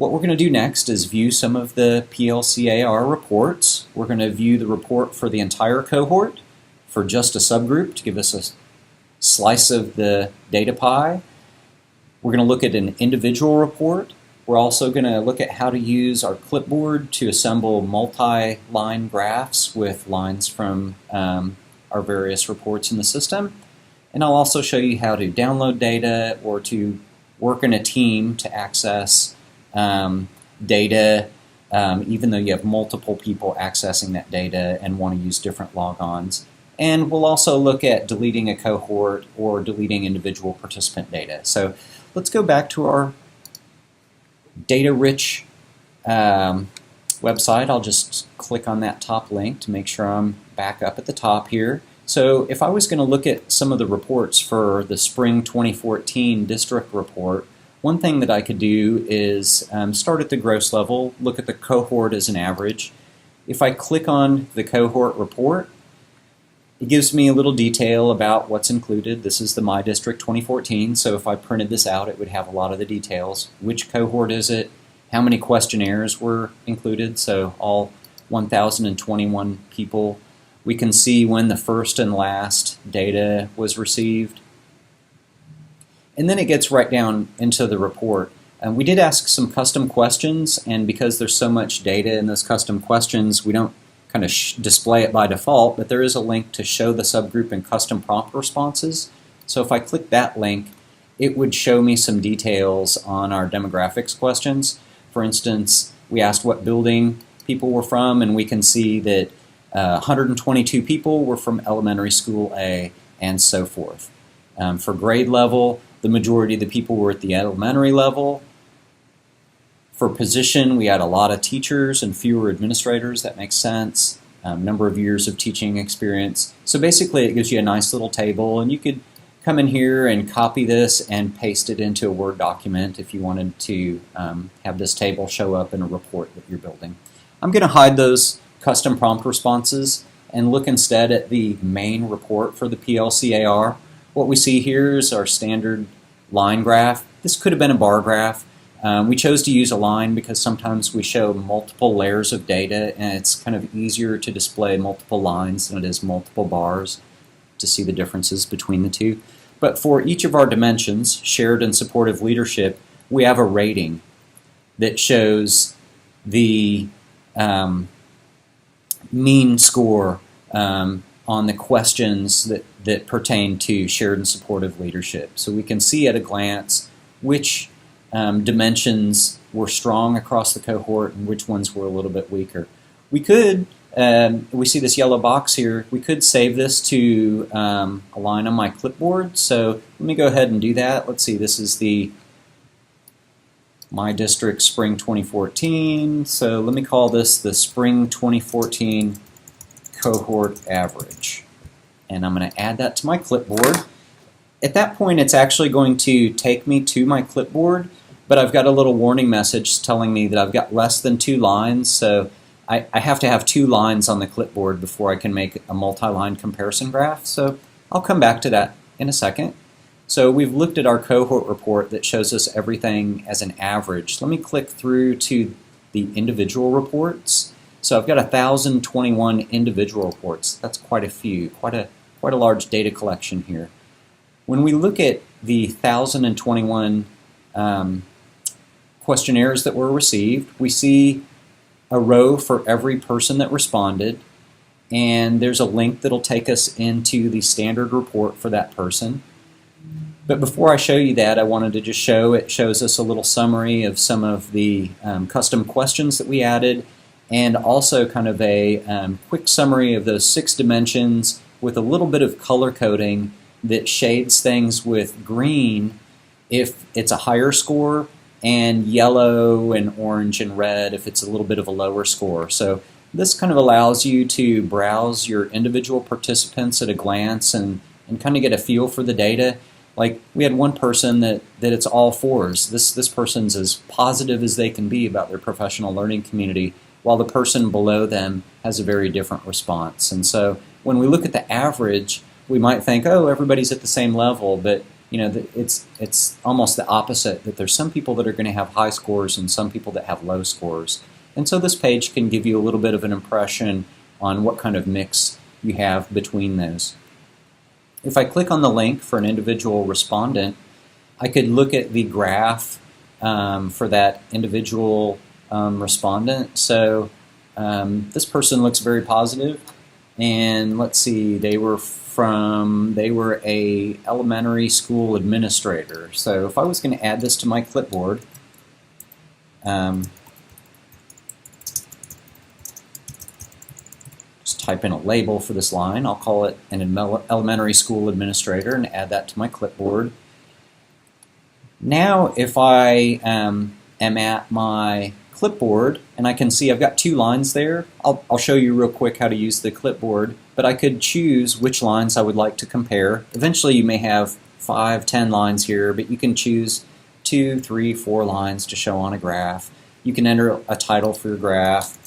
What we're going to do next is view some of the PLCA-R reports. We're going to view the report for the entire cohort, for just a subgroup to give us a slice of the data pie. We're going to look at an individual report. We're also going to look at how to use our clipboard to assemble multi-line graphs with lines from our various reports in the system. And I'll also show you how to download data or to work in a team to access data, even though you have multiple people accessing that data and want to use different logons. And we'll also look at deleting a cohort or deleting individual participant data. So let's go back to our data-rich website. I'll just click on that top link to make sure I'm back up at the top here. So if I was going to look at some of the reports for the Spring 2014 district report, one thing that I could do is start at the gross level, look at the cohort as an average. If I click on the cohort report, it gives me a little detail about what's included. This is the My District 2014, so if I printed this out, it would have a lot of the details. Which cohort is it? How many questionnaires were included? So all 1,021 people. We can see when the first and last data was received. And then it gets right down into the report. We did ask some custom questions, and because there's so much data in those custom questions, we don't kind of display it by default, but there is a link to show the subgroup and custom prompt responses. So if I click that link, it would show me some details on our demographics questions. For instance, we asked what building people were from, and we can see that 122 people were from elementary school A, and so forth. For grade level, the majority of the people were at the elementary level. For position, we had a lot of teachers and fewer administrators. That makes sense. Number of years of teaching experience. So basically it gives you a nice little table, and you could come in here and copy this and paste it into a Word document if you wanted to have this table show up in a report that you're building. I'm going to hide those custom prompt responses and look instead at the main report for the PLCA-R. What we see here is our standard line graph. This could have been a bar graph. We chose to use a line because sometimes we show multiple layers of data, and it's kind of easier to display multiple lines than it is multiple bars to see the differences between the two. But for each of our dimensions, shared and supportive leadership, we have a rating that shows the mean score on the questions that pertain to shared and supportive leadership. So we can see at a glance which dimensions were strong across the cohort and which ones were a little bit weaker. We could, we see this yellow box here, we could save this to a line on my clipboard. So let me go ahead and do that. Let's see, this is the My District Spring 2014. So let me call this the Spring 2014 cohort average. And I'm going to add that to my clipboard. At that point, it's actually going to take me to my clipboard, but I've got a little warning message telling me that I've got less than 2 lines, so I have to have 2 lines on the clipboard before I can make a multi-line comparison graph. So I'll come back to that in a second. So we've looked at our cohort report that shows us everything as an average. Let me click through to the individual reports. So I've got 1,021 individual reports. That's quite a few, quite a large data collection here. When we look at the 1,021 questionnaires that were received, we see a row for every person that responded, and there's a link that'll take us into the standard report for that person. But before I show you that, I wanted to just show, it shows us a little summary of some of the custom questions that we added, and also kind of a quick summary of those 6 dimensions with a little bit of color coding that shades things with green if it's a higher score, and yellow and orange and red if it's a little bit of a lower score. So this kind of allows you to browse your individual participants at a glance and kind of get a feel for the data. Like we had one person that it's all 4s. This person's as positive as they can be about their professional learning community, while the person below them has a very different response. And so when we look at the average, we might think, oh, everybody's at the same level, but it's almost the opposite, that there's some people that are going to have high scores and some people that have low scores. And so this page can give you a little bit of an impression on what kind of mix you have between those. If I click on the link for an individual respondent, I could look at the graph for that individual respondent. So this person looks very positive, and let's see, they were a elementary school administrator. So if I was going to add this to my clipboard, just type in a label for this line. I'll call it an elementary school administrator and add that to my clipboard. Now if I am at my clipboard and I can see I've got 2 lines there, I'll show you real quick how to use the clipboard, but I could choose which lines I would like to compare. Eventually you may have 5, 10 lines here, but you can choose 2, 3, 4 lines to show on a graph. You can enter a title for your graph.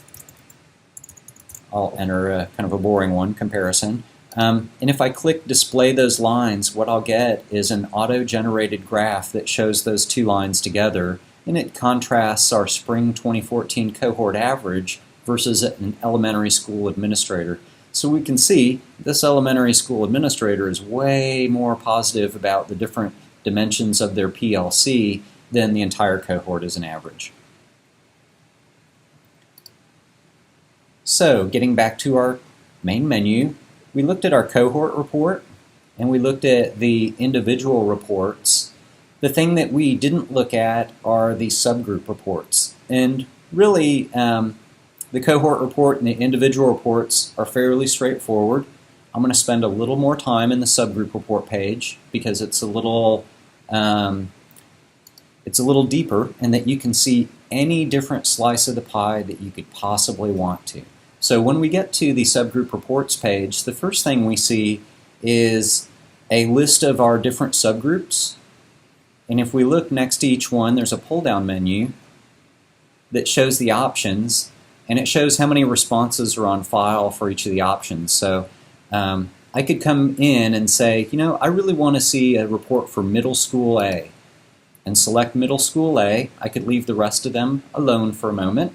I'll enter a kind of a boring one, comparison. And if I click display those lines, what I'll get is an auto-generated graph that shows those 2 lines together, and it contrasts our spring 2014 cohort average versus an elementary school administrator. So we can see this elementary school administrator is way more positive about the different dimensions of their PLC than the entire cohort as an average. So getting back to our main menu, we looked at our cohort report and we looked at the individual reports. The thing that we didn't look at are the subgroup reports. And really, the cohort report and the individual reports are fairly straightforward. I'm going to spend a little more time in the subgroup report page because it's a little deeper, and that you can see any different slice of the pie that you could possibly want to. So when we get to the subgroup reports page, the first thing we see is a list of our different subgroups. And if we look next to each one, there's a pull-down menu that shows the options, and it shows how many responses are on file for each of the options. So I could come in and say, I really want to see a report for middle school A, and select middle school A. I could leave the rest of them alone for a moment.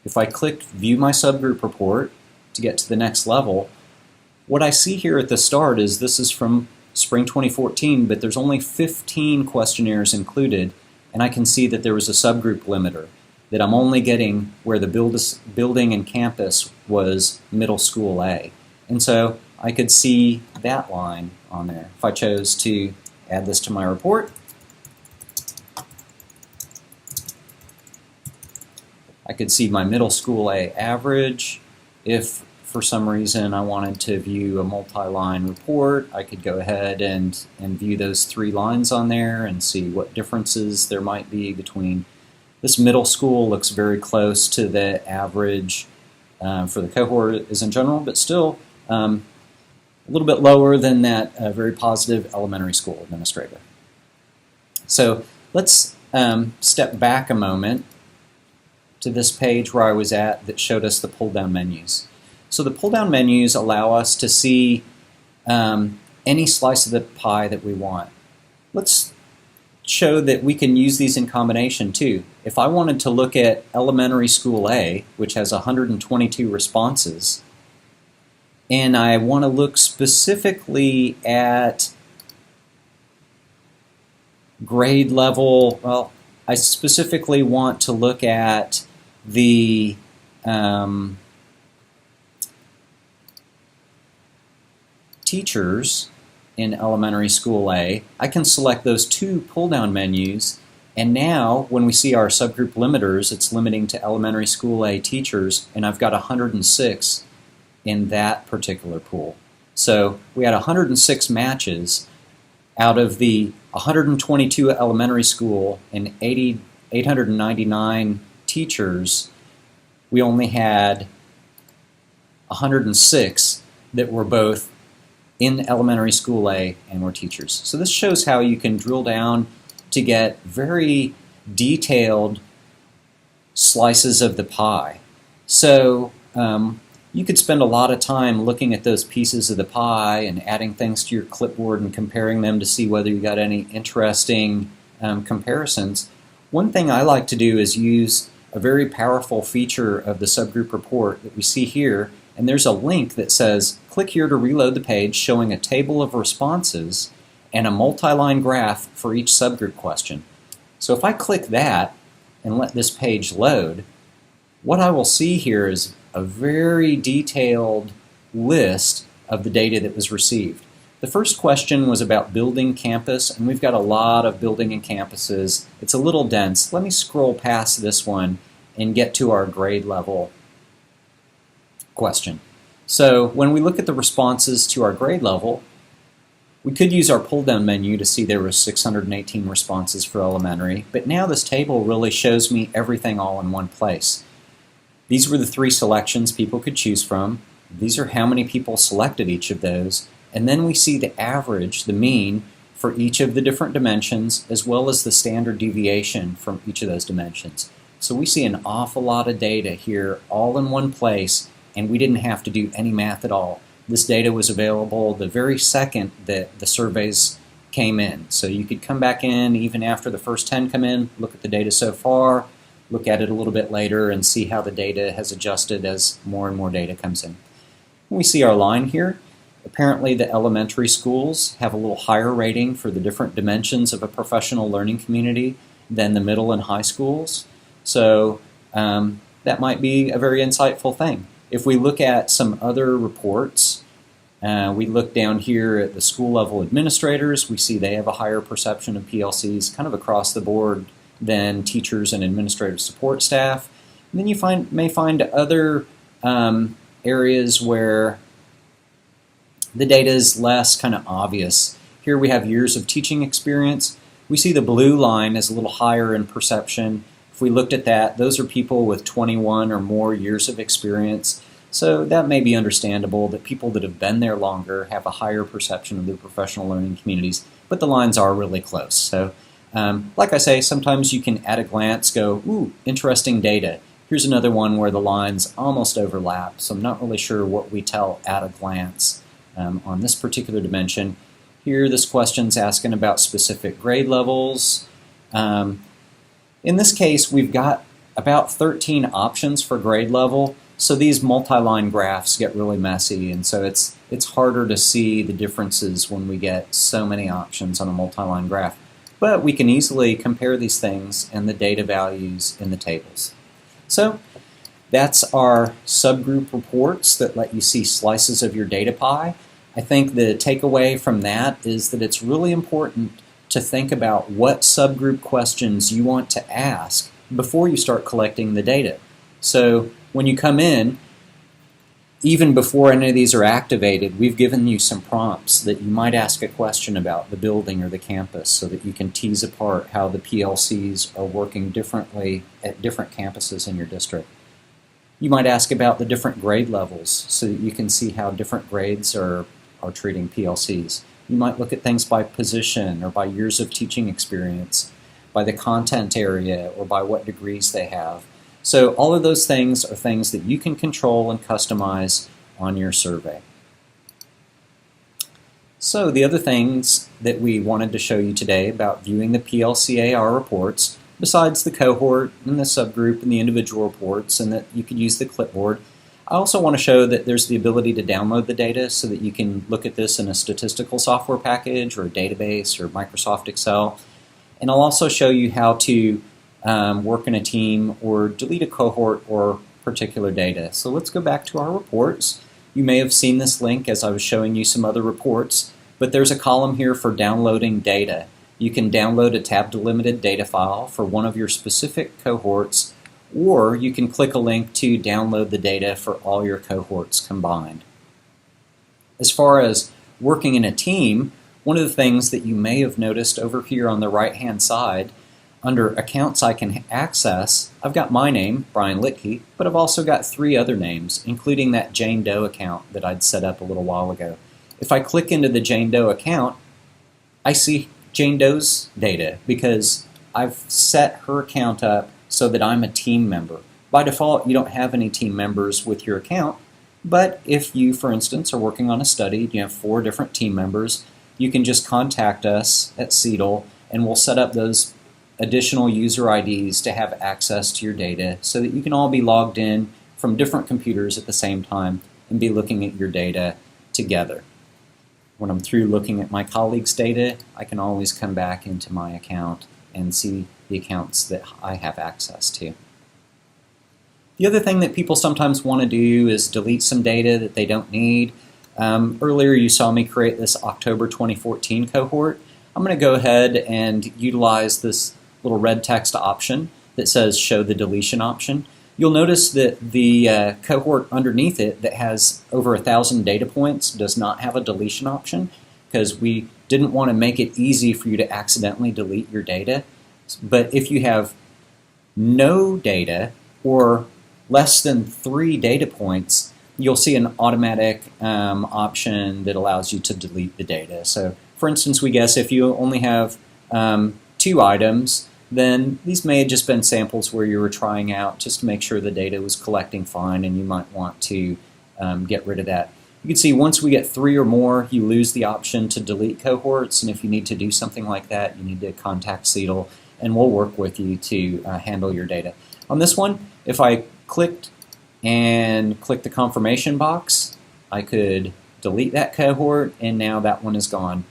If I click View My Subgroup Report to get to the next level, what I see here at the start is this is from spring 2014, but there's only 15 questionnaires included, and I can see that there was a subgroup limiter, that I'm only getting where the building and campus was middle school A. And so I could see that line on there. If I chose to add this to my report, I could see my middle school A average. If for some reason I wanted to view a multi-line report, I could go ahead and view those 3 lines on there and see what differences there might be between. This middle school looks very close to the average for the cohort as in general, but still a little bit lower than that very positive elementary school administrator. So let's step back a moment to this page where I was at that showed us the pull-down menus. So the pull-down menus allow us to see any slice of the pie that we want. Let's show that we can use these in combination too. If I wanted to look at elementary school A, which has 122 responses, and I want to look specifically at grade level, well, I specifically want to look at the teachers in elementary school A, I can select those 2 pull-down menus, and now when we see our subgroup limiters, it's limiting to elementary school A teachers, and I've got 106 in that particular pool. So we had 106 matches out of the 122 elementary school and 899 teachers. We only had 106 that were both in elementary school A and were teachers. So this shows how you can drill down to get very detailed slices of the pie. So You could spend a lot of time looking at those pieces of the pie and adding things to your clipboard and comparing them to see whether you got any interesting comparisons. One thing I like to do is use a very powerful feature of the subgroup report that we see here, and there's a link that says click here to reload the page showing a table of responses and a multi-line graph for each subgroup question. So if I click that and let this page load, what I will see here is a very detailed list of the data that was received. The first question was about building campus, and we've got a lot of building and campuses. It's a little dense. Let me scroll past this one and get to our grade level question. So when we look at the responses to our grade level, we could use our pull-down menu to see there were 618 responses for elementary, but now this table really shows me everything all in one place. These were the 3 selections people could choose from. These are how many people selected each of those. And then we see the average, the mean, for each of the different dimensions, as well as the standard deviation from each of those dimensions. So we see an awful lot of data here all in one place, and we didn't have to do any math at all. This data was available the very second that the surveys came in. So you could come back in even after the first 10 come in, look at the data so far, look at it a little bit later and see how the data has adjusted as more and more data comes in. We see our line here. Apparently the elementary schools have a little higher rating for the different dimensions of a professional learning community than the middle and high schools. So that might be a very insightful thing. If we look at some other reports, we look down here at the school level administrators, we see they have a higher perception of PLCs kind of across the board than teachers and administrative support staff. And then you may find other areas where the data is less kind of obvious. Here we have years of teaching experience. We see the blue line is a little higher in perception. If we looked at that, those are people with 21 or more years of experience. So that may be understandable that people that have been there longer have a higher perception of the professional learning communities, but the lines are really close. So like I say, sometimes you can at a glance go, ooh, interesting data. Here's another one where the lines almost overlap, so I'm not really sure what we tell at a glance on this particular dimension. Here this question's asking about specific grade levels. In this case, we've got about 13 options for grade level, so these multi-line graphs get really messy, and so it's harder to see the differences when we get so many options on a multi-line graph. But we can easily compare these things and the data values in the tables. So that's our subgroup reports that let you see slices of your data pie. I think the takeaway from that is that it's really important to think about what subgroup questions you want to ask before you start collecting the data. So when you come in, even before any of these are activated, we've given you some prompts that you might ask a question about the building or the campus so that you can tease apart how the PLCs are working differently at different campuses in your district. You might ask about the different grade levels so that you can see how different grades are treating PLCs. You might look at things by position or by years of teaching experience, by the content area, or by what degrees they have. So all of those things are things that you can control and customize on your survey. So the other things that we wanted to show you today about viewing the PLCA-R reports, besides the cohort and the subgroup and the individual reports, and that you could use the clipboard, I also want to show that there's the ability to download the data so that you can look at this in a statistical software package or a database or Microsoft Excel. And I'll also show you how to work in a team or delete a cohort or particular data. So let's go back to our reports. You may have seen this link as I was showing you some other reports, but there's a column here for downloading data. You can download a tab-delimited data file for one of your specific cohorts, or you can click a link to download the data for all your cohorts combined. As far as working in a team, one of the things that you may have noticed over here on the right-hand side, under accounts I can access, I've got my name, Brian Litke, but I've also got 3 other names, including that Jane Doe account that I'd set up a little while ago. If I click into the Jane Doe account, I see Jane Doe's data because I've set her account up so that I'm a team member. By default, you don't have any team members with your account, But if you, for instance, are working on a study, you have 4 different team members, you can just contact us at CETL and we'll set up those additional user IDs to have access to your data so that you can all be logged in from different computers at the same time and be looking at your data together. When I'm through looking at my colleagues' data, I can always come back into my account and see the accounts that I have access to. The other thing that people sometimes want to do is delete some data that they don't need. Earlier you saw me create this October 2014 cohort. I'm going to go ahead and utilize this little red text option that says show the deletion option. You'll notice that the cohort underneath it that has over 1,000 data points does not have a deletion option because we didn't want to make it easy for you to accidentally delete your data. But if you have no data or less than 3 data points, you'll see an automatic option that allows you to delete the data. So for instance, we guess if you only have 2 items, then these may have just been samples where you were trying out just to make sure the data was collecting fine, and you might want to get rid of that. You can see once we get 3 or more, you lose the option to delete cohorts, and if you need to do something like that, you need to contact CETL, and we'll work with you to handle your data. On this one, if I clicked the confirmation box, I could delete that cohort, and now that one is gone.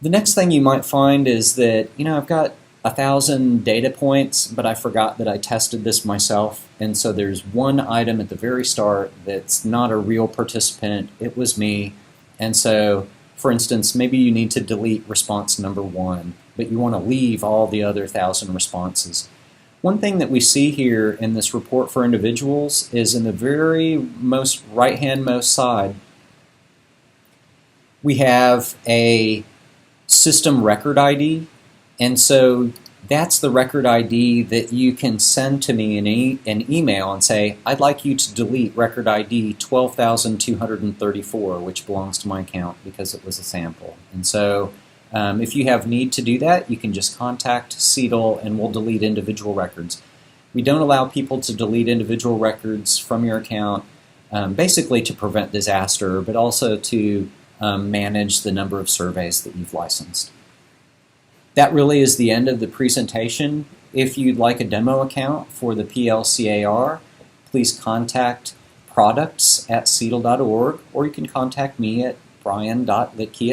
The next thing you might find is that, I've got 1,000 data points, but I forgot that I tested this myself, and so there's one item at the very start that's not a real participant. It was me, and so, for instance, maybe you need to delete response number 1, but you want to leave all the other 1,000 responses. One thing that we see here in this report for individuals is in the very most right-hand-most side, we have a system record ID, and so that's the record ID that you can send to me in an email and say, I'd like you to delete record ID 12,234, which belongs to my account because it was a sample. And so if you have need to do that, you can just contact CETL and we'll delete individual records. We don't allow people to delete individual records from your account, basically to prevent disaster, but also to manage the number of surveys that you've licensed. That really is the end of the presentation. If you'd like a demo account for the PLCA-R, please contact products@cetl.org, or you can contact me at brian.litke